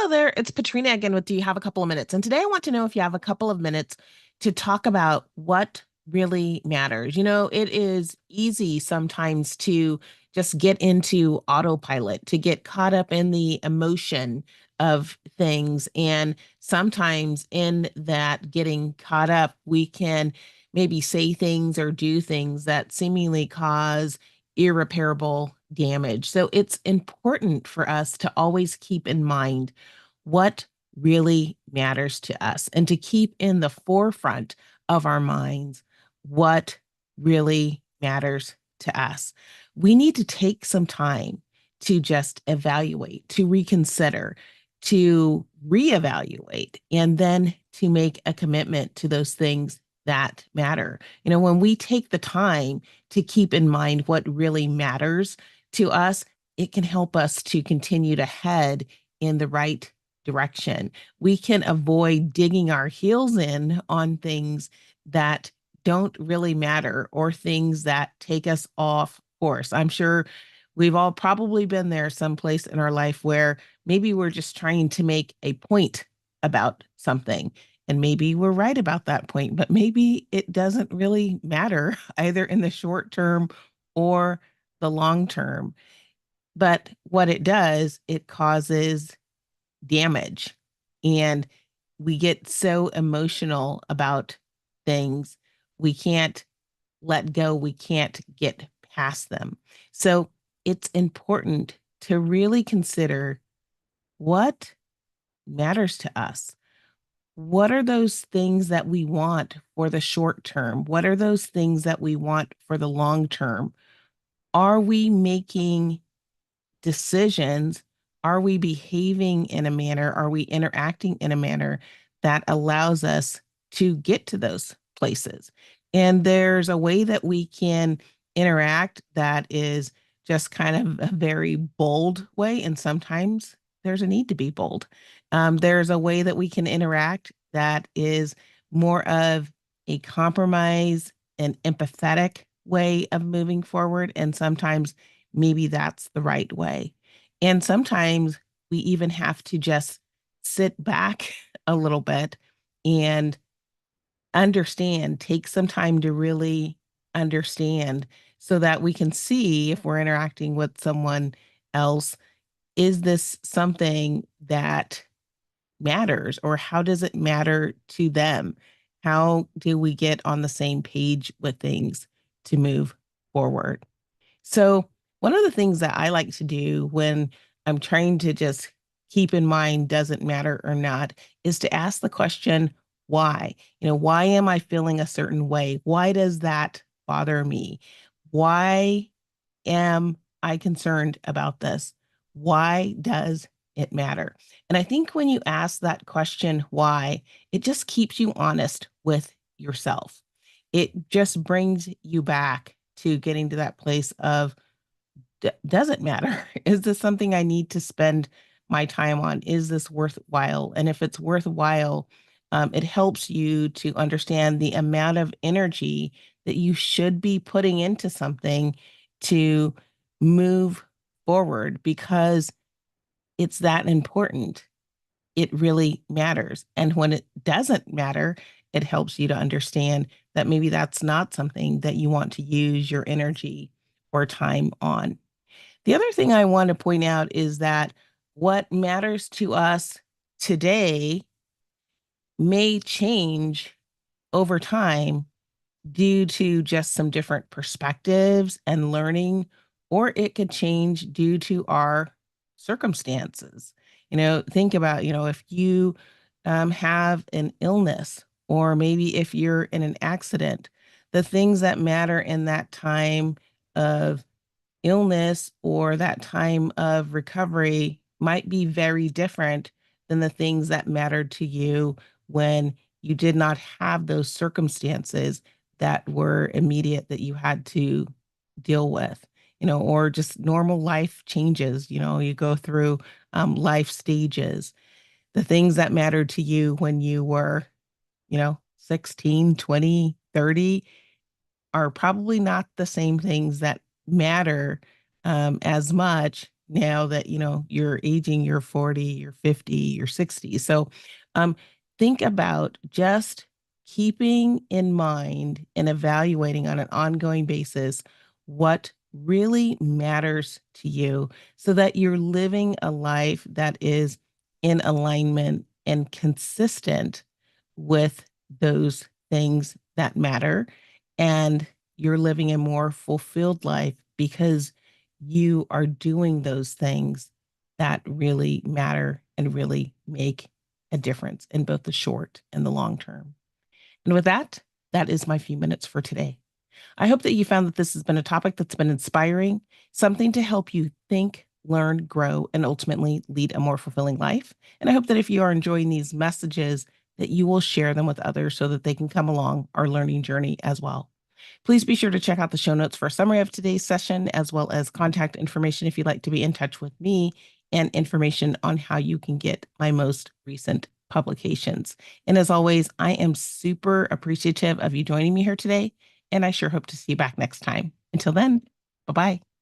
Hello there, it's Patrina again with Do You Have a Couple of Minutes? And today I want to know if you have a couple of minutes to talk about what really matters. It is easy sometimes to just get into autopilot, to get caught up in the emotion of things. And sometimes in that getting caught up, we can maybe say things or do things that seemingly cause irreparable damage. So it's important for us to always keep in mind what really matters to us and to keep in the forefront of our minds what really matters to us. We need to take some time to just evaluate, to reconsider, to reevaluate, and then to make a commitment to those things that matter. When we take the time to keep in mind what really matters to us, it can help us to continue to head in the right direction. We can avoid digging our heels in on things that don't really matter or things that take us off course. I'm sure we've all probably been there someplace in our life where maybe we're just trying to make a point about something. And maybe we're right about that point, but maybe it doesn't really matter either in the short term or the long term. But what it does, it causes damage. And we get so emotional about things, we can't let go, we can't get past them. So it's important to really consider what matters to us. What are those things that we want for the short term? What are those things that we want for the long term? Are we making decisions? Are we behaving in a manner? Are we interacting in a manner that allows us to get to those places? And there's a way that we can interact that is just kind of a very bold way. And sometimes there's a need to be bold. There's a way that we can interact that is more of a compromise and empathetic way of moving forward. And sometimes maybe that's the right way. And sometimes we even have to just sit back a little bit and understand, take some time to really understand so that we can see if we're interacting with someone else, is this something that matters or how does it matter to them? How do we get on the same page with things to move forward? So, one of the things that I like to do when I'm trying to just keep in mind doesn't matter or not is to ask the question, why? Why am I feeling a certain way? Why does that bother me? Why am I concerned about this? Why does it matter? And I think when you ask that question, why, it just keeps you honest with yourself. It just brings you back to getting to that place of, does it matter? Is this something I need to spend my time on? Is this worthwhile? And if it's worthwhile, it helps you to understand the amount of energy that you should be putting into something to move forward because it's that important. It really matters. And when it doesn't matter, it helps you to understand that maybe that's not something that you want to use your energy or time on. The other thing I want to point out is that what matters to us today may change over time due to just some different perspectives and learning, or it could change due to our circumstances. Think about, if you have an illness, or maybe if you're in an accident, the things that matter in that time of illness or that time of recovery might be very different than the things that mattered to you when you did not have those circumstances that were immediate that you had to deal with, or just normal life changes. You go through life stages. The things that mattered to you when you were, 16, 20, 30 are probably not the same things that matter as much now that, you're aging, you're 40, you're 50, you're 60. So um, think about just keeping in mind and evaluating on an ongoing basis what really matters to you so that you're living a life that is in alignment and consistent with those things that matter. And you're living a more fulfilled life because you are doing those things that really matter and really make a difference in both the short and the long term. And with that, that is my few minutes for today. I hope that you found that this has been a topic that's been inspiring, something to help you think, learn, grow, and ultimately lead a more fulfilling life. And I hope that if you are enjoying these messages, that you will share them with others so that they can come along our learning journey as well. Please be sure to check out the show notes for a summary of today's session, as well as contact information if you'd like to be in touch with me and information on how you can get my most recent publications. And as always, I am super appreciative of you joining me here today, and I sure hope to see you back next time. Until then, bye-bye.